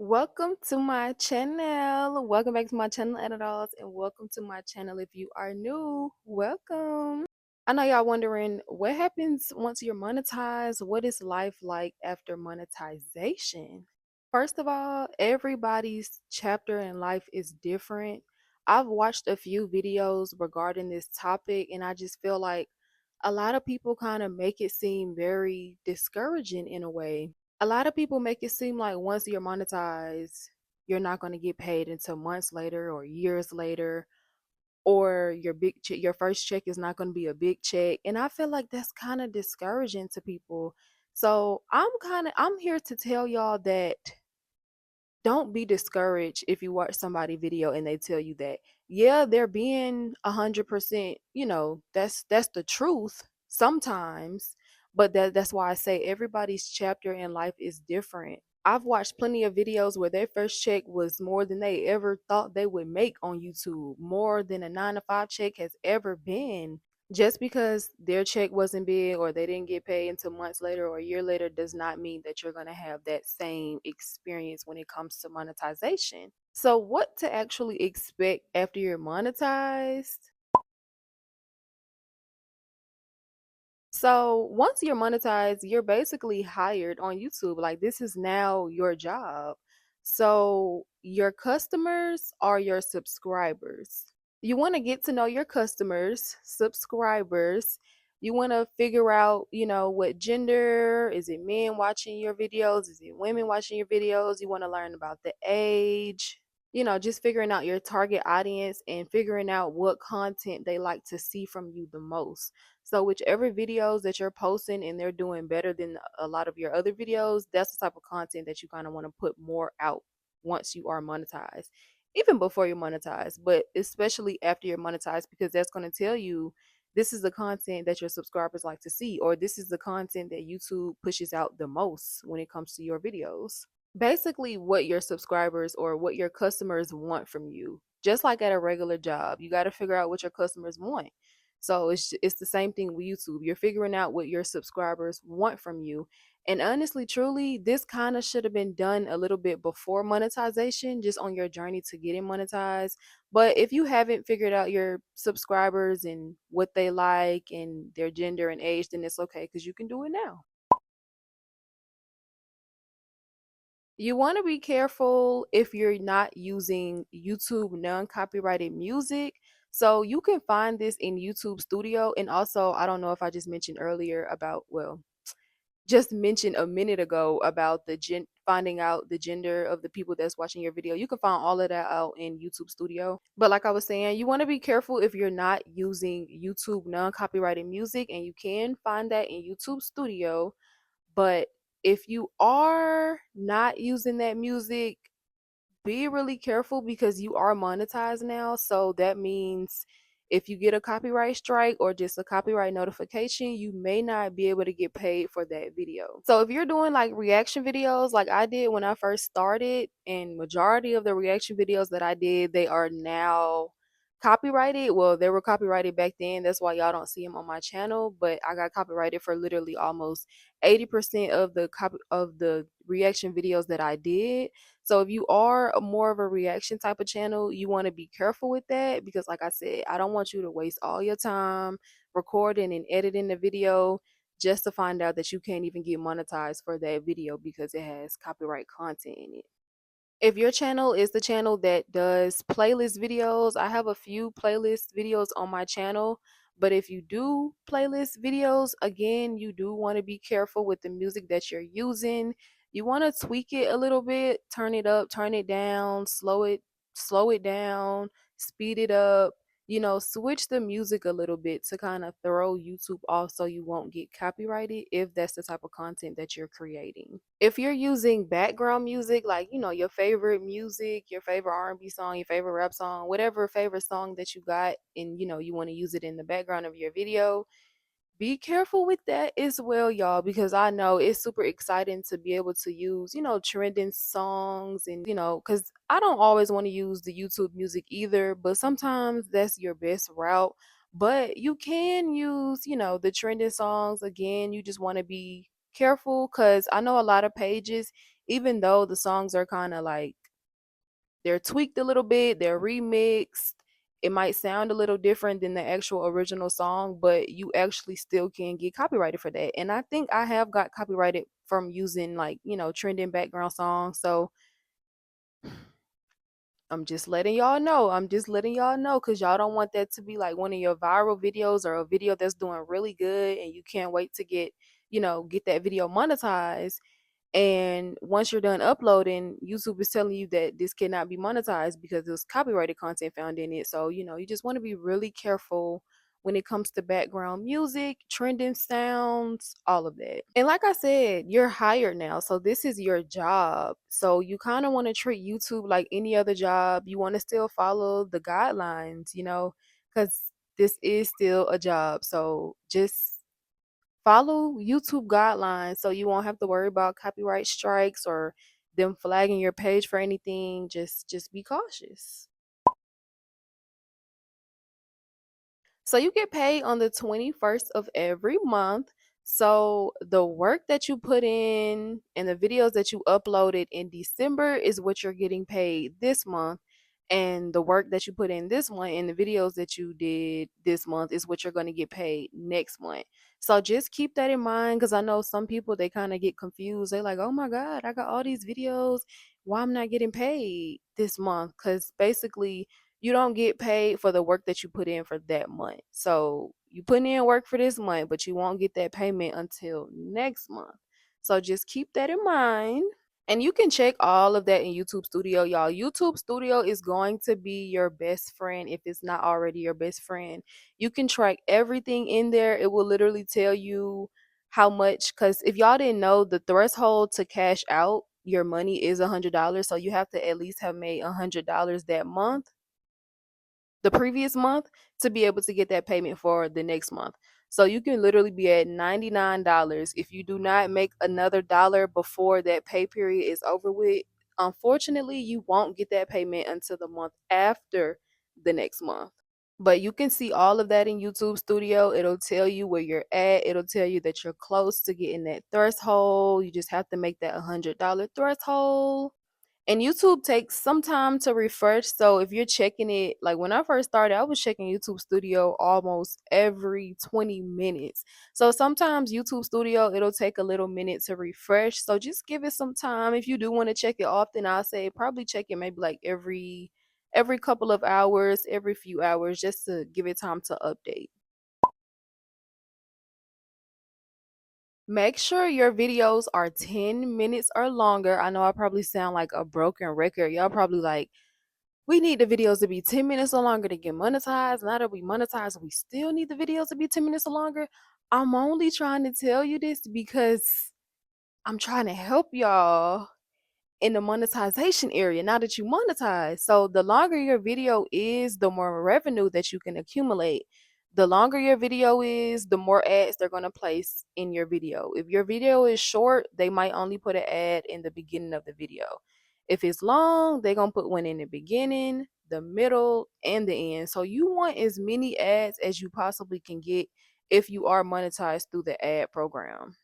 Welcome to my channel. Welcome back to my channel, Anna Dollz, and welcome to my channel if you are new. Welcome. I know y'all wondering what happens once you're monetized. What is life like after monetization? First of all, everybody's chapter in life is different. I've watched a few videos regarding this topic, and I just feel like a lot of people kind of make it seem very discouraging in a way. A lot of people make it seem like once you're monetized, you're not going to get paid until months later or years later, or your first check is not going to be a big check. And I feel like that's kind of discouraging to people. So I'm here to tell y'all that don't be discouraged if you watch somebody video and they tell you that, yeah, they're being 100%, that's the truth sometimes. But that's why I say everybody's chapter in life is different. I've watched plenty of videos where their first check was more than they ever thought they would make on YouTube, more than a 9 to 5 check has ever been. Just because their check wasn't big or they didn't get paid until months later or a year later does not mean that you're going to have that same experience when it comes to monetization. So, what to actually expect after you're monetized? So, once you're monetized, you're basically hired on YouTube. Like, this is now your job. So, your customers are your subscribers. You want to get to know your customers, subscribers. You want to figure out, what gender, is it men watching your videos? Is it women watching your videos? You want to learn about the age, just figuring out your target audience and figuring out what content they like to see from you the most. So whichever videos that you're posting and they're doing better than a lot of your other videos, that's the type of content that you kind of want to put more out once you are monetized. Even before you're monetized, but especially after you're monetized, because that's going to tell you this is the content that your subscribers like to see, or this is the content that YouTube pushes out the most when it comes to your videos. Basically, what your subscribers or what your customers want from you. Just like at a regular job, you got to figure out what your customers want. So it's the same thing with YouTube. You're figuring out what your subscribers want from you. And honestly, truly, this kind of should have been done a little bit before monetization, just on your journey to getting monetized. But if you haven't figured out your subscribers and what they like and their gender and age, then it's okay because you can do it now. You want to be careful if you're not using YouTube non-copyrighted music. So you can find this in YouTube Studio. And also, I don't know if I just mentioned earlier about, well, just mentioned a minute ago about finding out the gender of the people that's watching your video. You can find all of that out in YouTube Studio. But like I was saying, you want to be careful if you're not using YouTube non-copyrighted music, and you can find that in YouTube Studio. But if you are not using that music, be really careful because you are monetized now. So that means if you get a copyright strike or just a copyright notification, you may not be able to get paid for that video. So if you're doing like reaction videos like I did when I first started, and majority of the reaction videos that I did, they are now copyrighted. Well, they were copyrighted back then. That's why y'all don't see them on my channel, but I got copyrighted for literally almost 80% of the reaction videos that I did. So if you are more of a reaction type of channel, you want to be careful with that because like I said, I don't want you to waste all your time recording and editing the video just to find out that you can't even get monetized for that video because it has copyright content in it. If your channel is the channel that does playlist videos, I have a few playlist videos on my channel. But if you do playlist videos, again, you do want to be careful with the music that you're using. You want to tweak it a little bit, turn it up, turn it down, slow it down, speed it up. Switch the music a little bit to kind of throw YouTube off so you won't get copyrighted if that's the type of content that you're creating. If you're using background music, like, your favorite music, your favorite R&B song, your favorite rap song, whatever favorite song that you got, and you want to use it in the background of your video, be careful with that as well, y'all, because I know it's super exciting to be able to use, trending songs, and, because I don't always want to use the YouTube music either, but sometimes that's your best route. But you can use, the trending songs. Again, you just want to be careful because I know a lot of pages, even though the songs are kind of like they're tweaked a little bit, they're remixed. It might sound a little different than the actual original song, but you actually still can get copyrighted for that. And I think I have got copyrighted from using like, trending background songs. So I'm just letting y'all know. I'm just letting y'all know because y'all don't want that to be like one of your viral videos or a video that's doing really good and you can't wait to get that video monetized. And once you're done uploading, YouTube is telling you that this cannot be monetized because there's copyrighted content found in it. So, you just want to be really careful when it comes to background music, trending sounds, all of that. And like I said, you're hired now. So this is your job. So you kind of want to treat YouTube like any other job. You want to still follow the guidelines, because this is still a job. So just follow YouTube guidelines so you won't have to worry about copyright strikes or them flagging your page for anything. Just be cautious. So you get paid on the 21st of every month. So the work that you put in and the videos that you uploaded in December is what you're getting paid this month. And the work that you put in this month and the videos that you did this month is what you're going to get paid next month. So just keep that in mind because I know some people they kind of get confused. They're like, oh my God, I got all these videos. Why I'm not getting paid this month? Because basically, you don't get paid for the work that you put in for that month. So you put in work for this month, but you won't get that payment until next month. So just keep that in mind. And you can check all of that in YouTube Studio, y'all. YouTube Studio is going to be your best friend if it's not already your best friend. You can track everything in there. It will literally tell you how much, because if y'all didn't know, the threshold to cash out your money is $100. So you have to at least have made $100 that month, the previous month, to be able to get that payment for the next month. So you can literally be at $99. If you do not make another dollar before that pay period is over with, unfortunately, you won't get that payment until the month after the next month. But you can see all of that in YouTube Studio. It'll tell you where you're at. It'll tell you that you're close to getting that threshold. You just have to make that $100 threshold. And YouTube takes some time to refresh. So if you're checking it, like when I first started, I was checking YouTube Studio almost every 20 minutes. So sometimes YouTube Studio, it'll take a little minute to refresh. So just give it some time. If you do want to check it often, I'll say probably check it maybe like every couple of hours, every few hours, just to give it time to update. Make sure your videos are 10 minutes or longer. I know I probably sound like a broken record. Y'all probably like, we need the videos to be 10 minutes or longer to get monetized. Now that we monetize, we still need the videos to be 10 minutes or longer. I'm only trying to tell you this because I'm trying to help y'all in the monetization area now that you monetize. So the longer your video is, the more revenue that you can accumulate. The longer your video is, the more ads they're going to place in your video. If your video is short, they might only put an ad in the beginning of the video. If it's long, they're going to put one in the beginning, the middle, and the end. So you want as many ads as you possibly can get if you are monetized through the ad program.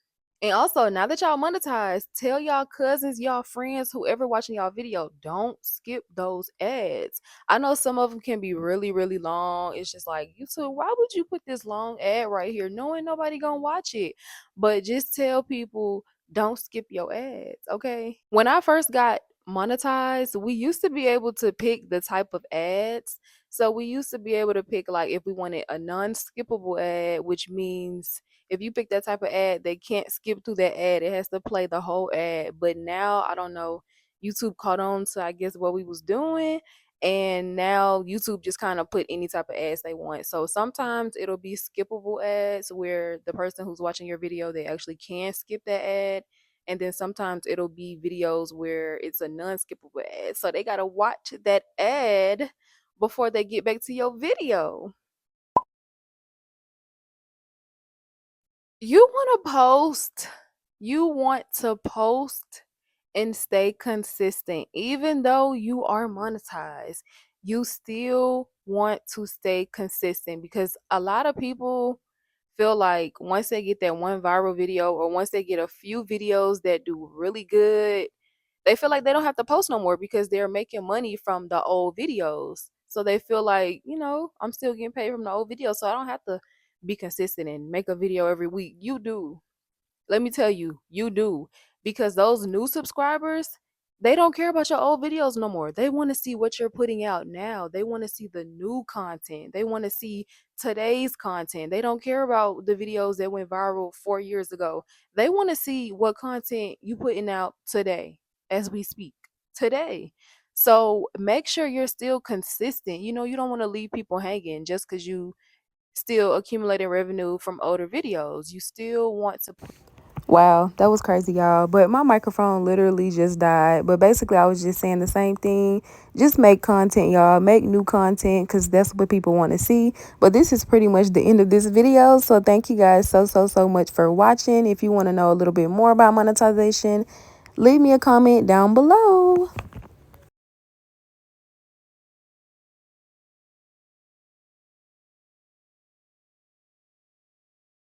And also, now that y'all monetize, tell y'all cousins, y'all friends, whoever watching y'all video, don't skip those ads. I know some of them can be really, really long. It's just like, YouTube, why would you put this long ad right here knowing nobody gonna watch it? But just tell people, don't skip your ads, okay? When I first got monetized, we used to be able to pick the type of ads. So we used to be able to pick like if we wanted a non-skippable ad, which means if you pick that type of ad, they can't skip through that ad. It has to play the whole ad. But now I don't know. YouTube caught on to I guess what we was doing. And now YouTube just kind of put any type of ads they want. So sometimes it'll be skippable ads where the person who's watching your video, they actually can skip that ad. And then sometimes it'll be videos where it's a non-skippable ad. So they gotta watch that ad before they get back to your video. You want to post. You want to post and stay consistent. Even though you are monetized, you still want to stay consistent because a lot of people feel like once they get that one viral video or once they get a few videos that do really good, they feel like they don't have to post no more because they're making money from the old videos. So they feel like, I'm still getting paid from the old videos, so I don't have to be consistent and make a video every week. You do. Let me tell you, you do. Because those new subscribers, they don't care about your old videos no more. They want to see what you're putting out now. They want to see the new content. They want to see today's content. They don't care about the videos that went viral 4 years ago. They want to see what content you putting out today as we speak. Today. So make sure you're still consistent. You don't want to leave people hanging just because you still accumulating revenue from older videos. You still want to. Wow, that was crazy, y'all. But my microphone literally just died. But basically, I was just saying the same thing. Just make content, y'all. Make new content because that's what people want to see. But this is pretty much the end of this video. So thank you guys so much for watching. If you want to know a little bit more about monetization, leave me a comment down below.